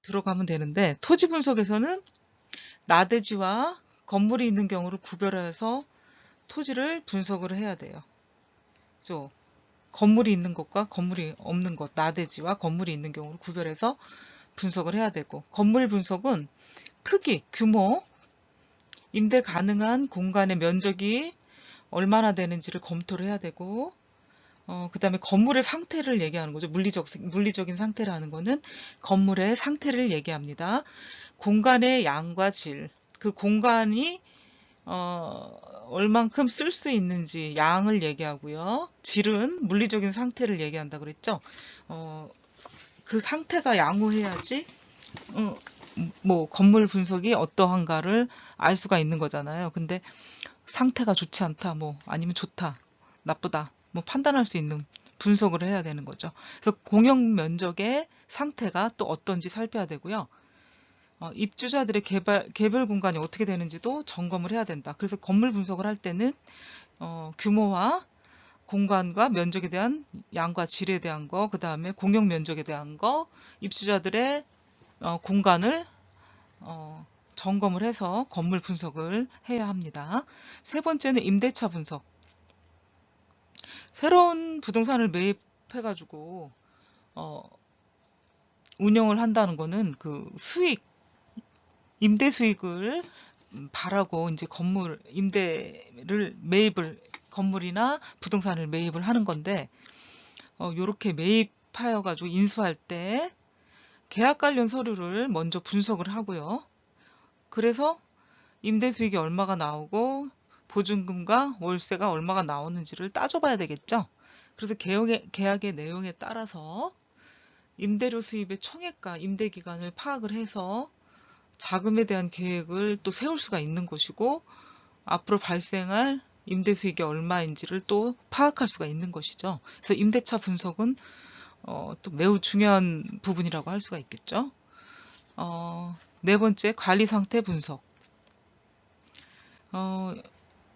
들어가면 되는데, 토지 분석에서는 나대지와 건물이 있는 경우를 구별해서 토지를 분석을 해야 돼요. 그죠? 건물이 있는 것과 건물이 없는 것, 나대지와 건물이 있는 경우를 구별해서 분석을 해야 되고, 건물 분석은 크기, 규모, 임대 가능한 공간의 면적이 얼마나 되는지를 검토를 해야 되고, 그 다음에 건물의 상태를 얘기하는 거죠. 물리적인 상태라는 거는 건물의 상태를 얘기합니다. 공간의 양과 질, 그 공간이 얼만큼 쓸 수 있는지 양을 얘기하고요. 질은 물리적인 상태를 얘기한다 그랬죠. 그 상태가 양호해야지 뭐 건물 분석이 어떠한가를 알 수가 있는 거잖아요. 근데 상태가 좋지 않다, 뭐 아니면 좋다, 나쁘다, 뭐 판단할 수 있는 분석을 해야 되는 거죠. 그래서 공용 면적의 상태가 또 어떤지 살펴야 되고요. 입주자들의 개별 공간이 어떻게 되는지도 점검을 해야 된다. 그래서 건물 분석을 할 때는 규모와 공간과 면적에 대한 양과 질에 대한 거, 그 다음에 공용 면적에 대한 거, 입주자들의 공간을 점검을 해서 건물 분석을 해야 합니다. 세 번째는 임대차 분석. 새로운 부동산을 매입해가지고 운영을 한다는 거는 그 수익, 임대 수익을 바라고 이제 건물이나 부동산을 매입을 하는 건데, 요렇게 매입하여 가지고 인수할 때 계약 관련 서류를 먼저 분석을 하고요. 그래서 임대 수익이 얼마가 나오고 보증금과 월세가 얼마가 나오는지를 따져봐야 되겠죠. 그래서 계약의 내용에 따라서 임대료 수입의 총액과 임대 기간을 파악을 해서 자금에 대한 계획을 또 세울 수가 있는 것이고, 앞으로 발생할 임대 수익이 얼마인지를 또 파악할 수가 있는 것이죠. 그래서 임대차 분석은 또 매우 중요한 부분이라고 할 수가 있겠죠. 네 번째, 관리 상태 분석.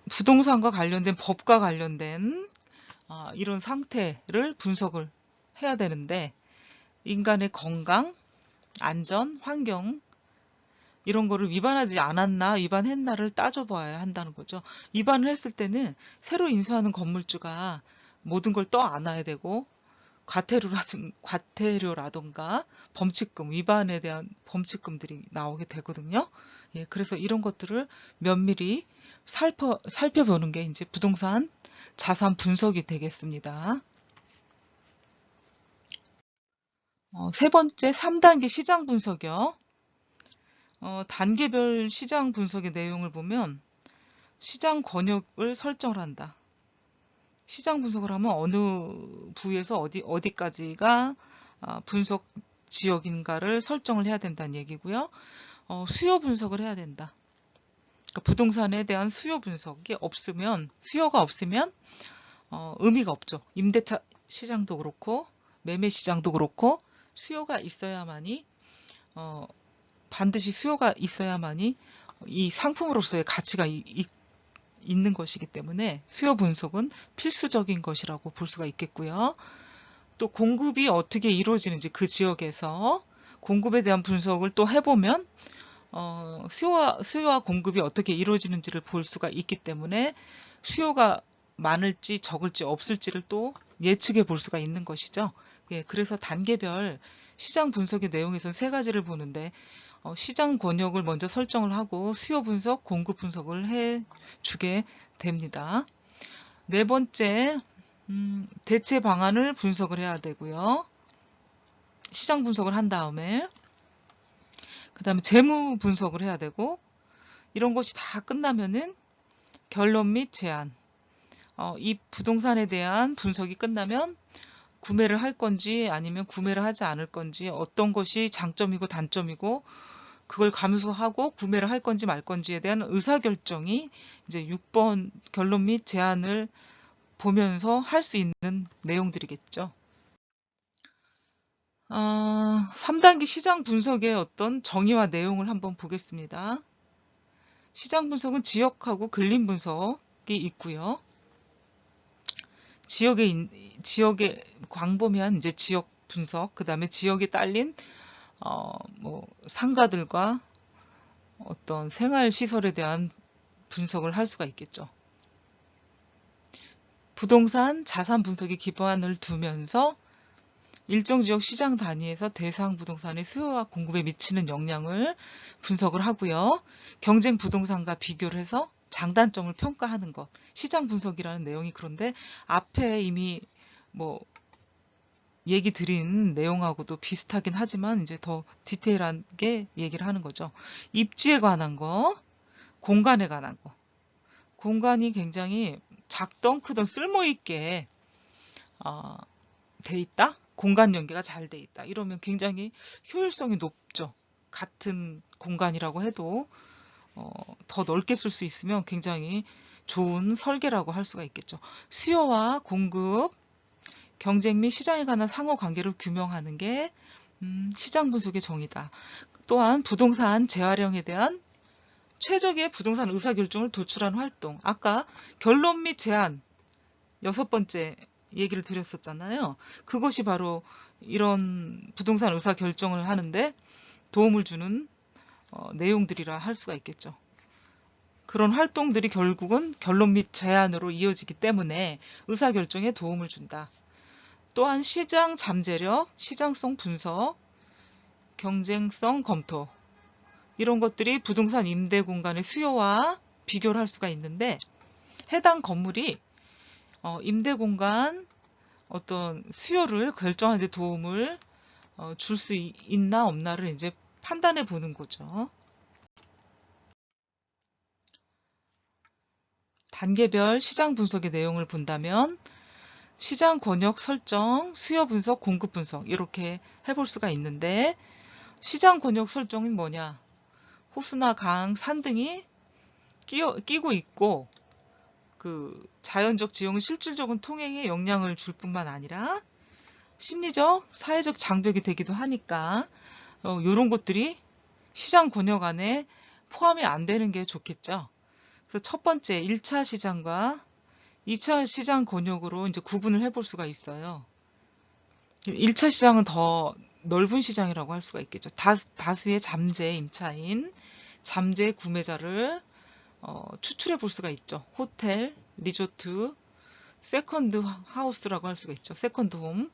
부동산과 관련된 법과 관련된 이런 상태를 분석을 해야 되는데, 인간의 건강, 안전, 환경, 이런 거를 위반하지 않았나, 위반했나를 따져봐야 한다는 거죠. 위반을 했을 때는 새로 인수하는 건물주가 모든 걸 떠안아야 되고, 과태료라던가 범칙금, 위반에 대한 범칙금들이 나오게 되거든요. 예, 그래서 이런 것들을 면밀히 살펴보는 게 이제 부동산 자산 분석이 되겠습니다. 세 번째, 3단계 시장 분석이요. 단계별 시장 분석의 내용을 보면 시장 권역을 설정을 한다. 시장 분석을 하면 어느 부에서 어디까지가 분석 지역인가를 설정을 해야 된다는 얘기고요. 수요 분석을 해야 된다. 그러니까 부동산에 대한 수요 분석이 없으면, 수요가 없으면 의미가 없죠. 임대차 시장도 그렇고 매매 시장도 그렇고 수요가 있어야만이 반드시 수요가 있어야만이 이 상품으로서의 가치가 있는 것이기 때문에 수요 분석은 필수적인 것이라고 볼 수가 있겠고요. 또 공급이 어떻게 이루어지는지 그 지역에서 공급에 대한 분석을 또 해보면 수요와 공급이 어떻게 이루어지는지를 볼 수가 있기 때문에 수요가 많을지 적을지 없을지를 또 예측해 볼 수가 있는 것이죠. 예, 그래서 단계별 시장 분석의 내용에서는 세 가지를 보는데, 시장 권역을 먼저 설정을 하고 수요 분석, 공급 분석을 해 주게 됩니다. 네 번째, 대체 방안을 분석을 해야 되고요. 시장 분석을 한 다음에 그 다음에 재무 분석을 해야 되고, 이런 것이 다 끝나면은 결론 및 제안. 이 부동산에 대한 분석이 끝나면 구매를 할 건지 아니면 구매를 하지 않을 건지, 어떤 것이 장점이고 단점이고 그걸 감수하고 구매를 할 건지 말 건지에 대한 의사결정이 이제 6번 결론 및 제안을 보면서 할 수 있는 내용들이겠죠. 3단계 시장 분석의 어떤 정의와 내용을 한번 보겠습니다. 시장 분석은 지역하고 근림 분석이 있고요. 지역에 광범위한 이제 지역 분석, 그 다음에 지역에 딸린 뭐 상가들과 어떤 생활시설에 대한 분석을 할 수가 있겠죠. 부동산 자산 분석의 기반을 두면서 일정 지역 시장 단위에서 대상 부동산의 수요와 공급에 미치는 영향을 분석을 하고요. 경쟁 부동산과 비교를 해서 장단점을 평가하는 것. 시장 분석이라는 내용이 그런데 앞에 이미 뭐 얘기 드린 내용하고도 비슷하긴 하지만 이제 더 디테일하게 얘기를 하는 거죠. 입지에 관한 거, 공간에 관한 거. 공간이 굉장히 작던 크던 쓸모있게 돼 있다? 공간 연계가 잘 돼 있다. 이러면 굉장히 효율성이 높죠. 같은 공간이라고 해도 더 넓게 쓸 수 있으면 굉장히 좋은 설계라고 할 수가 있겠죠. 수요와 공급, 경쟁 및 시장에 관한 상호 관계를 규명하는 게 시장 분석의 정의다. 또한 부동산 재활용에 대한 최적의 부동산 의사결정을 도출한 활동. 아까 결론 및 제안 6번째 얘기를 드렸었잖아요. 그것이 바로 이런 부동산 의사결정을 하는데 도움을 주는 내용들이라 할 수가 있겠죠. 그런 활동들이 결국은 결론 및 제안으로 이어지기 때문에 의사결정에 도움을 준다. 또한 시장 잠재력, 시장성 분석, 경쟁성 검토 이런 것들이 부동산 임대 공간의 수요와 비교를 할 수가 있는데 해당 건물이 임대 공간 어떤 수요를 결정하는 데 도움을 줄 수 있나 없나를 이제 판단해 보는 거죠. 단계별 시장 분석의 내용을 본다면 시장 권역 설정, 수요 분석, 공급 분석 이렇게 해볼 수가 있는데 시장 권역 설정은 뭐냐? 호수나 강, 산 등이 끼고 있고 그 자연적 지형은 실질적인 통행에 영향을 줄 뿐만 아니라 심리적, 사회적 장벽이 되기도 하니까 이런 것들이 시장 권역 안에 포함이 안 되는 게 좋겠죠. 그래서 첫 번째 1차 시장과 2차 시장 권역으로 이제 구분을 해볼 수가 있어요. 1차 시장은 더 넓은 시장이라고 할 수가 있겠죠. 다수의 잠재 임차인, 잠재 구매자를 추출해 볼 수가 있죠. 호텔, 리조트, 세컨드 하우스라고 할 수가 있죠. 세컨드 홈.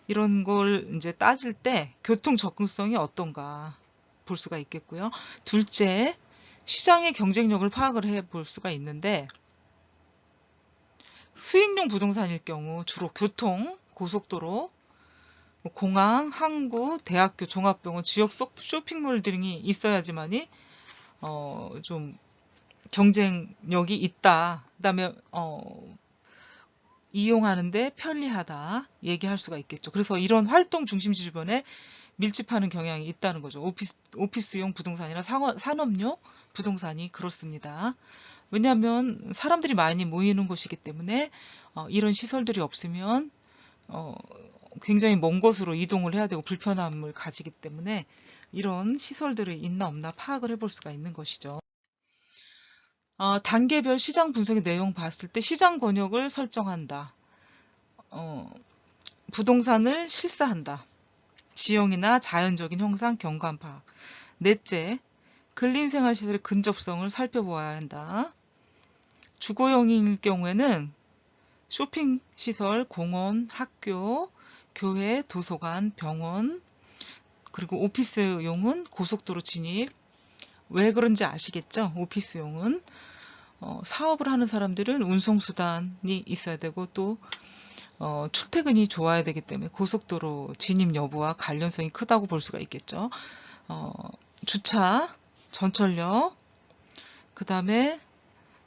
이런 걸 이제 따질 때 교통 접근성이 어떤가 볼 수가 있겠고요. 둘째, 시장의 경쟁력을 파악을 해 볼 수가 있는데 수익용 부동산일 경우 주로 교통, 고속도로, 공항, 항구, 대학교, 종합병원, 지역 속 쇼핑몰 등이 있어야지만이 좀 경쟁력이 있다. 그다음에 이용하는데 편리하다 얘기할 수가 있겠죠. 그래서 이런 활동 중심지 주변에 밀집하는 경향이 있다는 거죠. 오피스용 부동산이나 산업용 부동산이 그렇습니다. 왜냐하면 사람들이 많이 모이는 곳이기 때문에 이런 시설들이 없으면 굉장히 먼 곳으로 이동을 해야 되고 불편함을 가지기 때문에 이런 시설들이 있나 없나 파악을 해볼 수가 있는 것이죠. 단계별 시장 분석의 내용 봤을 때 시장 권역을 설정한다. 부동산을 실사한다. 지형이나 자연적인 형상 경관 파악. 넷째, 근린생활시설의 근접성을 살펴보아야 한다. 주거용일 경우에는 쇼핑시설, 공원, 학교, 교회, 도서관, 병원, 그리고 오피스용은 고속도로 진입. 왜 그런지 아시겠죠? 오피스용은 사업을 하는 사람들은 운송수단이 있어야 되고 또 출퇴근이 좋아야 되기 때문에 고속도로 진입 여부와 관련성이 크다고 볼 수가 있겠죠. 주차, 전철역, 그 다음에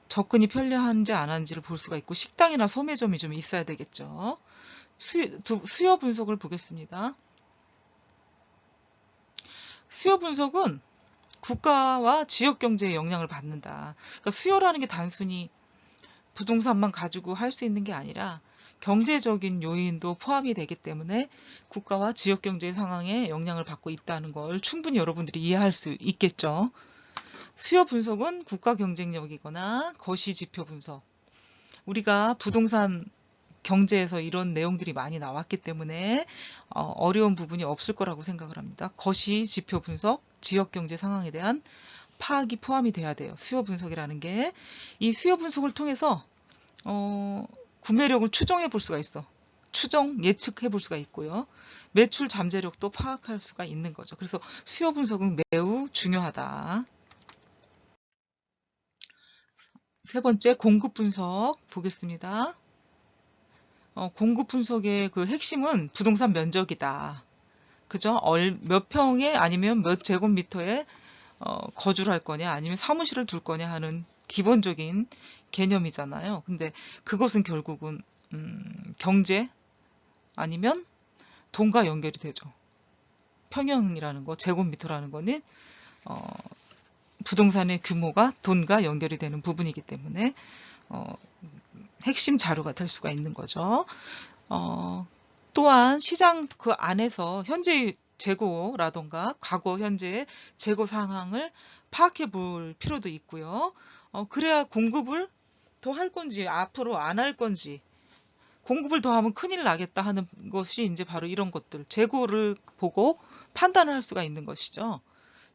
접근이 편리한지 안 한지를 볼 수가 있고 식당이나 소매점이 좀 있어야 되겠죠. 수요 분석을 보겠습니다. 수요 분석은 국가와 지역 경제에 영향을 받는다. 그러니까 수요라는 게 단순히 부동산만 가지고 할 수 있는 게 아니라 경제적인 요인도 포함이 되기 때문에 국가와 지역 경제 상황에 영향을 받고 있다는 걸 충분히 여러분들이 이해할 수 있겠죠. 수요 분석은 국가 경쟁력이거나 거시 지표 분석. 우리가 부동산 경제에서 이런 내용들이 많이 나왔기 때문에 어려운 부분이 없을 거라고 생각을 합니다. 거시 지표 분석, 지역 경제 상황에 대한 파악이 포함이 돼야 돼요. 수요 분석이라는 게. 이 수요 분석을 통해서 구매력을 추정해 볼 수가 있어. 추정, 예측해 볼 수가 있고요. 매출 잠재력도 파악할 수가 있는 거죠. 그래서 수요 분석은 매우 중요하다. 세 번째, 공급 분석 보겠습니다. 공급 분석의 그 핵심은 부동산 면적이다. 그죠? 몇 평에 아니면 몇 제곱미터에 거주를 할 거냐 아니면 사무실을 둘 거냐 하는 기본적인 개념이잖아요. 근데 그것은 결국은 경제 아니면 돈과 연결이 되죠. 평형이라는 거, 제곱미터라는 거는 부동산의 규모가 돈과 연결이 되는 부분이기 때문에 핵심 자료가 될 수가 있는 거죠. 또한 시장 그 안에서 현재 재고라던가 과거 현재의 재고 상황을 파악해 볼 필요도 있고요. 그래야 공급을 더 할 건지 앞으로 안 할 건지, 공급을 더 하면 큰일 나겠다 하는 것이 이제 바로 이런 것들, 재고를 보고 판단을 할 수가 있는 것이죠.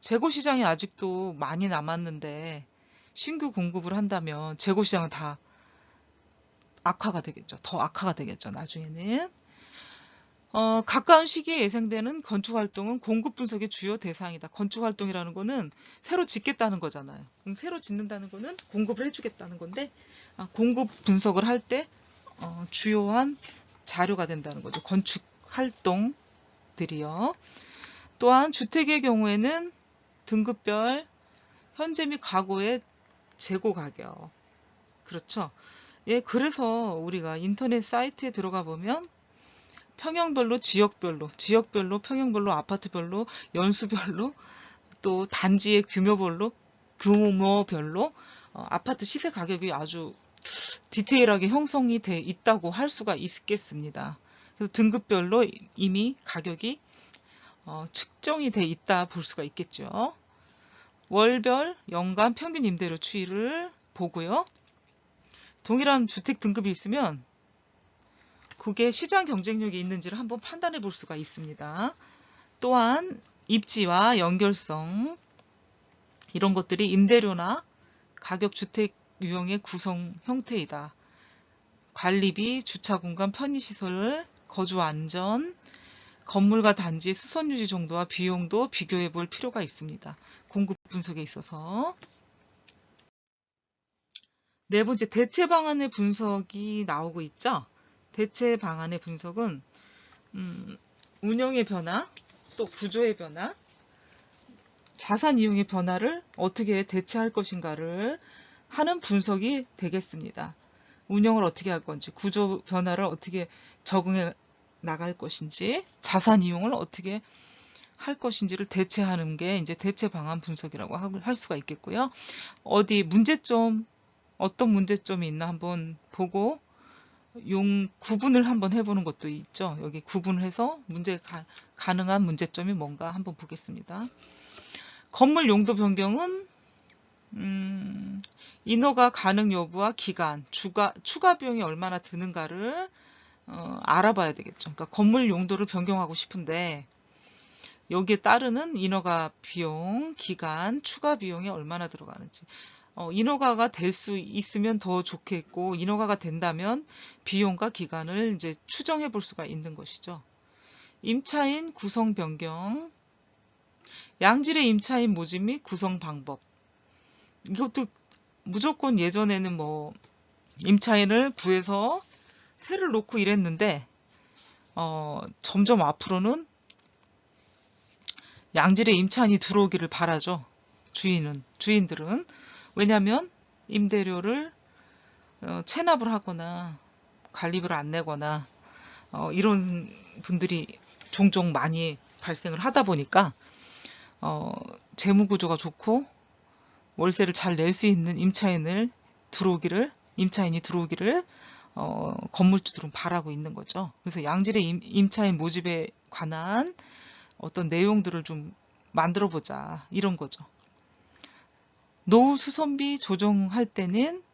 재고 시장이 아직도 많이 남았는데 신규 공급을 한다면 재고 시장은 다 악화가 되겠죠. 더 악화가 되겠죠. 나중에는. 가까운 시기에 예상되는 건축활동은 공급 분석의 주요 대상이다. 건축활동이라는 거는 새로 짓겠다는 거잖아요. 그럼 새로 짓는다는 거는 공급을 해주겠다는 건데, 공급 분석을 할 때 주요한 자료가 된다는 거죠. 건축활동들이요. 또한 주택의 경우에는 등급별 현재 및 과거의 재고 가격. 그렇죠. 예, 그래서 우리가 인터넷 사이트에 들어가 보면 평형별로, 지역별로, 평형별로, 아파트별로, 연수별로, 또 단지의 규모별로, 아파트 시세 가격이 아주 디테일하게 형성이 돼 있다고 할 수가 있겠습니다. 그래서 등급별로 이미 가격이 측정이 돼 있다 볼 수가 있겠죠. 월별, 연간 평균 임대료 추이를 보고요. 동일한 주택 등급이 있으면 그게 시장 경쟁력이 있는지를 한번 판단해 볼 수가 있습니다. 또한 입지와 연결성, 이런 것들이 임대료나 가격 주택 유형의 구성 형태이다. 관리비, 주차 공간, 편의시설, 거주 안전, 건물과 단지의 수선 유지 정도와 비용도 비교해 볼 필요가 있습니다. 공급 분석에 있어서. 네 번째, 대체 방안의 분석이 나오고 있죠. 대체 방안의 분석은 운영의 변화, 또 구조의 변화, 자산 이용의 변화를 어떻게 대체할 것인가를 하는 분석이 되겠습니다. 운영을 어떻게 할 건지, 구조 변화를 어떻게 적응해 나갈 것인지, 자산 이용을 어떻게 할 것인지를 대체하는 게 이제 대체 방안 분석이라고 할 수가 있겠고요. 어디 문제점, 어떤 문제점이 있나 한번 보고 구분을 한번 해보는 것도 있죠. 여기 구분을 해서 가능한 문제점이 뭔가 한번 보겠습니다. 건물 용도 변경은 인허가 가능 여부와 기간, 추가 비용이 얼마나 드는가를 알아봐야 되겠죠. 그러니까 건물 용도를 변경하고 싶은데 여기에 따르는 인허가 비용, 기간, 추가 비용이 얼마나 들어가는지. 인허가가 될 수 있으면 더 좋겠고, 인허가가 된다면 비용과 기간을 이제 추정해 볼 수가 있는 것이죠. 임차인 구성 변경, 양질의 임차인 모집 및 구성 방법. 이것도 무조건 예전에는 뭐 임차인을 구해서 세를 놓고 이랬는데 점점 앞으로는 양질의 임차인이 들어오기를 바라죠. 주인들은. 왜냐하면 임대료를 체납을 하거나 관리비를 안 내거나 이런 분들이 종종 많이 발생을 하다 보니까 재무구조가 좋고 월세를 잘 낼 수 있는 임차인이 들어오기를 건물주들은 바라고 있는 거죠. 그래서 양질의 임차인 모집에 관한 어떤 내용들을 좀 만들어 보자, 이런 거죠. 노후 수선비 조정할 때는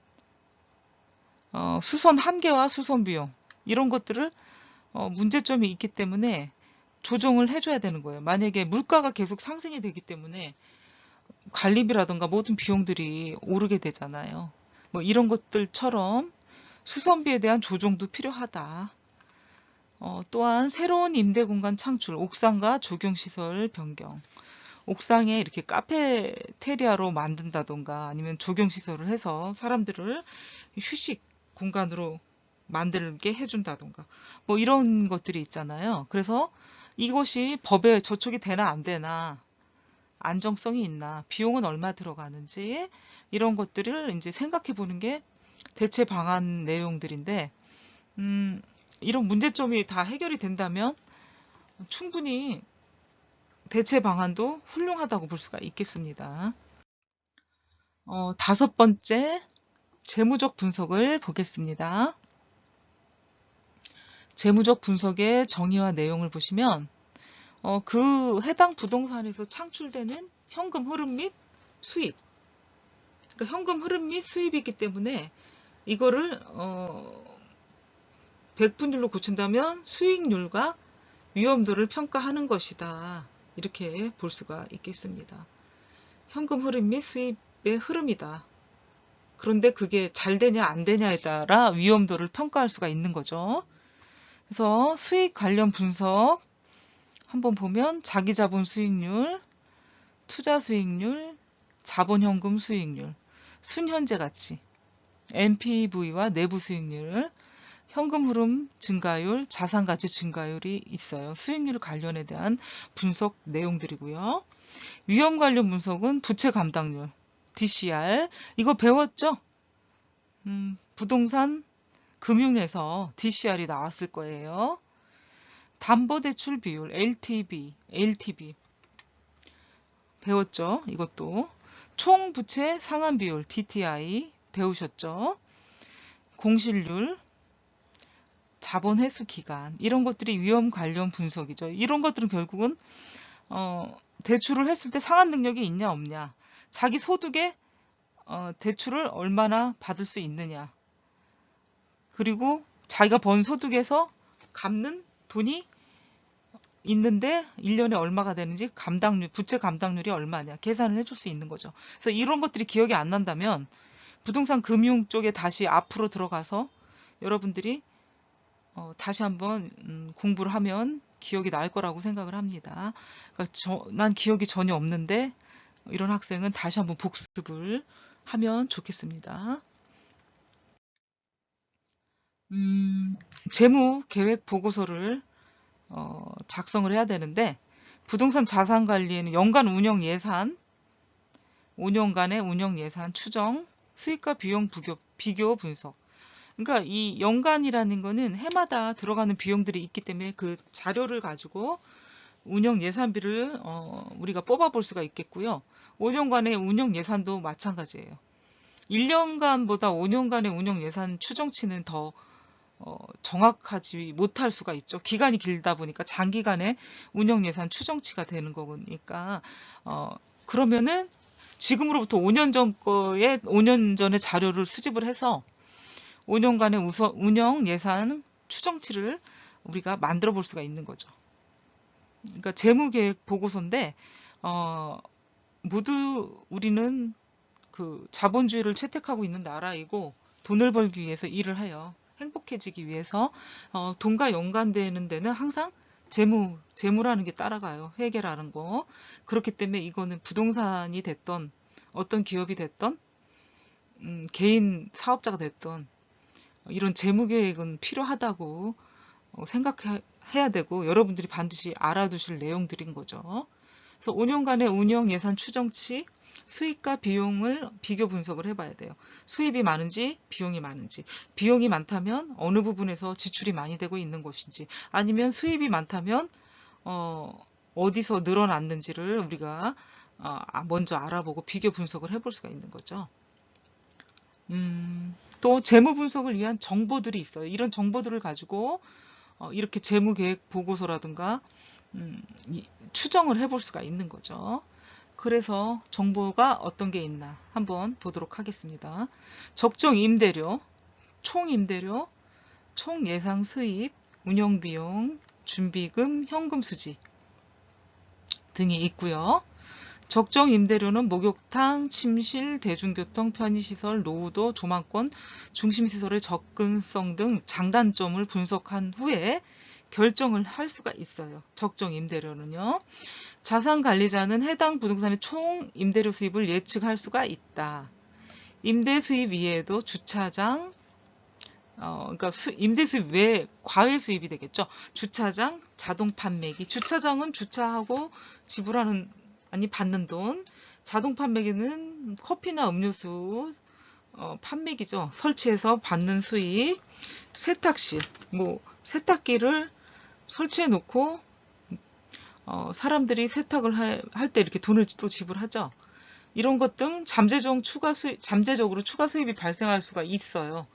수선 한계와 수선 비용, 이런 것들을 문제점이 있기 때문에 조정을 해줘야 되는 거예요. 만약에 물가가 계속 상승이 되기 때문에 관리비라든가 모든 비용들이 오르게 되잖아요. 뭐 이런 것들처럼 수선비에 대한 조정도 필요하다. 또한 새로운 임대 공간 창출, 옥상과 조경시설 변경. 옥상에 이렇게 카페테리아로 만든다던가 아니면 조경시설을 해서 사람들을 휴식 공간으로 만들게 해준다던가 뭐 이런 것들이 있잖아요. 그래서 이것이 법에 저촉이 되나 안 되나, 안정성이 있나, 비용은 얼마 들어가는지 이런 것들을 이제 생각해 보는 게 대체 방안 내용들인데, 이런 문제점이 다 해결이 된다면 충분히 대체 방안도 훌륭하다고 볼 수가 있겠습니다. 다섯 번째, 재무적 분석을 보겠습니다. 재무적 분석의 정의와 내용을 보시면 그 해당 부동산에서 창출되는 현금 흐름 및 수입, 그러니까 현금 흐름 및 수입이기 때문에 이거를 100분율로 고친다면 수익률과 위험도를 평가하는 것이다. 이렇게 볼 수가 있겠습니다. 현금 흐름 및 수입의 흐름이다. 그런데 그게 잘 되냐 안 되냐에 따라 위험도를 평가할 수가 있는 거죠. 그래서 수익 관련 분석 한번 보면 자기자본 수익률, 투자 수익률, 자본현금 수익률, 순현재 가치, NPV와 내부 수익률, 현금 흐름 증가율, 자산 가치 증가율이 있어요. 수익률 관련에 대한 분석 내용들이고요. 위험 관련 분석은 부채 감당률, DCR, 이거 배웠죠? 부동산 금융에서 DCR이 나왔을 거예요. 담보대출 비율, LTV 배웠죠? 이것도. 총부채 상환 비율, DTI 배우셨죠? 공실률, 자본 회수 기간, 이런 것들이 위험 관련 분석이죠. 이런 것들은 결국은 대출을 했을 때 상환 능력이 있냐 없냐, 자기 소득에 대출을 얼마나 받을 수 있느냐, 그리고 자기가 번 소득에서 갚는 돈이 있는데 1년에 얼마가 되는지, 감당률, 부채 감당률이 얼마냐 계산을 해줄 수 있는 거죠. 그래서 이런 것들이 기억이 안 난다면 부동산 금융 쪽에 다시 앞으로 들어가서 여러분들이 다시 한번 공부를 하면 기억이 날 거라고 생각을 합니다. 그러니까 난 기억이 전혀 없는데 이런 학생은 다시 한번 복습을 하면 좋겠습니다. 재무 계획 보고서를 작성을 해야 되는데, 부동산 자산 관리에는 연간 운영 예산, 5년간의 운영 예산 추정, 수익과 비용 비교 분석. 그러니까 이 연간이라는 거는 해마다 들어가는 비용들이 있기 때문에 그 자료를 가지고 운영 예산비를 우리가 뽑아볼 수가 있겠고요. 5년간의 운영 예산도 마찬가지예요. 1년간보다 5년간의 운영 예산 추정치는 더 정확하지 못할 수가 있죠. 기간이 길다 보니까 장기간의 운영 예산 추정치가 되는 거니까 그러면은 지금으로부터 5년 전 거에 5년 전의 자료를 수집을 해서 5년간의 운영 예산 추정치를 우리가 만들어 볼 수가 있는 거죠. 그러니까 재무계획 보고서인데 모두 우리는 그 자본주의를 채택하고 있는 나라이고 돈을 벌기 위해서 일을 해요. 행복해지기 위해서 돈과 연관되는 데는 항상 재무라는 게 따라가요. 회계라는 거. 그렇기 때문에 이거는 부동산이 됐던 어떤 기업이 됐던 개인 사업자가 됐던 이런 재무계획은 필요하다고 생각해야 되고 여러분들이 반드시 알아두실 내용들인 거죠. 그래서 5년간의 운영 예산 추정치, 수익과 비용을 비교 분석을 해봐야 돼요. 수입이 많은지 비용이 많은지, 비용이 많다면 어느 부분에서 지출이 많이 되고 있는 것인지, 아니면 수입이 많다면 어디서 늘어났는지를 우리가 먼저 알아보고 비교 분석을 해볼 수가 있는 거죠. 또 재무 분석을 위한 정보들이 있어요. 이런 정보들을 가지고 이렇게 재무계획 보고서라든가 추정을 해볼 수가 있는 거죠. 그래서 정보가 어떤 게 있나 한번 보도록 하겠습니다. 적정 임대료, 총 임대료, 총 예상 수입, 운영비용, 준비금, 현금 수지 등이 있고요. 적정 임대료는 목욕탕, 침실, 대중교통, 편의시설, 노후도, 조망권, 중심시설의 접근성 등 장단점을 분석한 후에 결정을 할 수가 있어요. 적정 임대료는요. 자산관리자는 해당 부동산의 총 임대료 수입을 예측할 수가 있다. 임대 수입 이외에도 주차장, 그러니까 임대 수입 외에 과외 수입이 되겠죠. 주차장, 자동 판매기. 주차장은 주차하고 지불하는 받는 돈. 자동 판매기는 커피나 음료수 판매기죠. 설치해서 받는 수익. 세탁실, 세탁기를 설치해 놓고 사람들이 세탁을 할 때 이렇게 돈을 또 지불하죠. 이런 것 등 잠재적으로 추가 수입이 발생할 수가 있어요.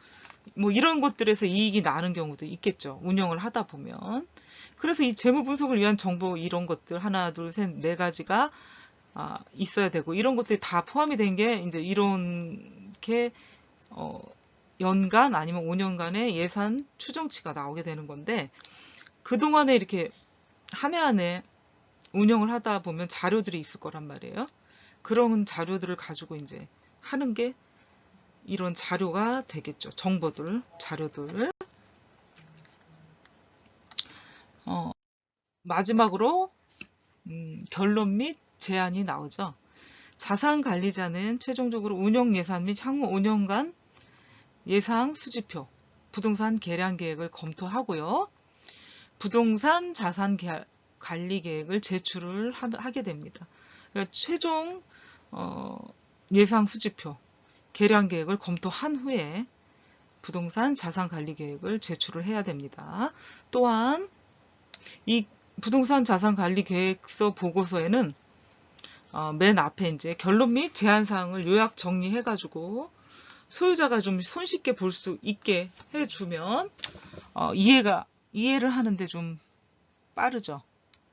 이런 것들에서 이익이 나는 경우도 있겠죠. 운영을 하다 보면. 그래서 이 재무 분석을 위한 정보 이런 것들 하나, 둘, 셋, 네 가지가 있어야 되고 이런 것들이 다 포함이 된 게 이제 이렇게 연간 아니면 5년간의 예산 추정치가 나오게 되는 건데 그동안에 이렇게 한 해 한 해 운영을 하다 보면 자료들이 있을 거란 말이에요. 그런 자료들을 가지고 이제 하는 게 이런 자료가 되겠죠. 자료들. 마지막으로 결론 및 제안이 나오죠. 자산관리자는 최종적으로 운영 예산 및 향후 5년간 예상 수지표, 부동산 개량 계획을 검토하고요. 부동산 자산 관리 계획을 제출을 하게 됩니다. 그러니까 최종 예상 수지표, 개량 계획을 검토한 후에 부동산 자산 관리 계획을 제출을 해야 됩니다. 또한 이 부동산 자산 관리 계획서 보고서에는 맨 앞에 이제 결론 및 제안 사항을 요약 정리해 가지고 소유자가 좀 손쉽게 볼 수 있게 해주면 이해를 하는데 좀 빠르죠.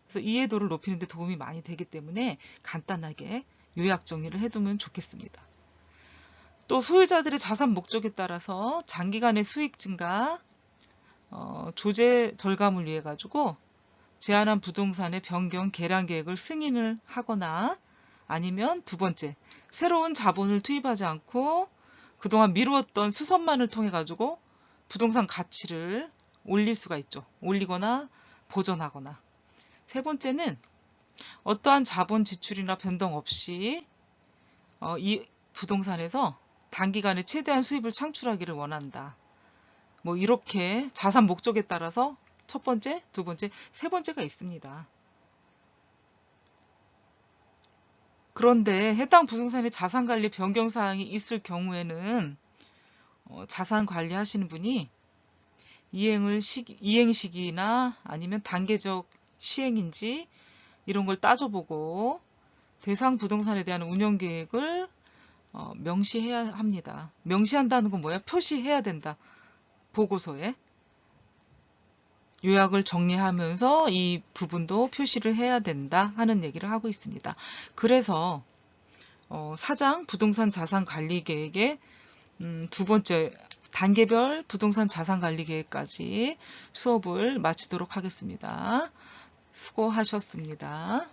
그래서 이해도를 높이는 데 도움이 많이 되기 때문에 간단하게 요약 정리를 해두면 좋겠습니다. 또 소유자들의 자산 목적에 따라서 장기간의 수익 증가, 조제 절감을 위해 가지고 제안한 부동산의 변경 개량 계획을 승인을 하거나 아니면 두 번째, 새로운 자본을 투입하지 않고 그동안 미루었던 수선만을 통해 가지고 부동산 가치를 올릴 수가 있죠. 올리거나 보전하거나. 세 번째는 어떠한 자본 지출이나 변동 없이 이 부동산에서 단기간에 최대한 수입을 창출하기를 원한다. 이렇게 자산 목적에 따라서 첫 번째, 두 번째, 세 번째가 있습니다. 그런데 해당 부동산의 자산관리 변경사항이 있을 경우에는 자산 관리하시는 분이 이행 시기나 아니면 단계적 시행인지 이런 걸 따져보고 대상 부동산에 대한 운영 계획을 명시해야 합니다. 명시한다는 건 뭐야? 표시해야 된다. 보고서에. 요약을 정리하면서 이 부분도 표시를 해야 된다 하는 얘기를 하고 있습니다. 그래서 사장 부동산 자산 관리 계획의 두 번째 단계별 부동산 자산 관리 계획까지 수업을 마치도록 하겠습니다. 수고하셨습니다.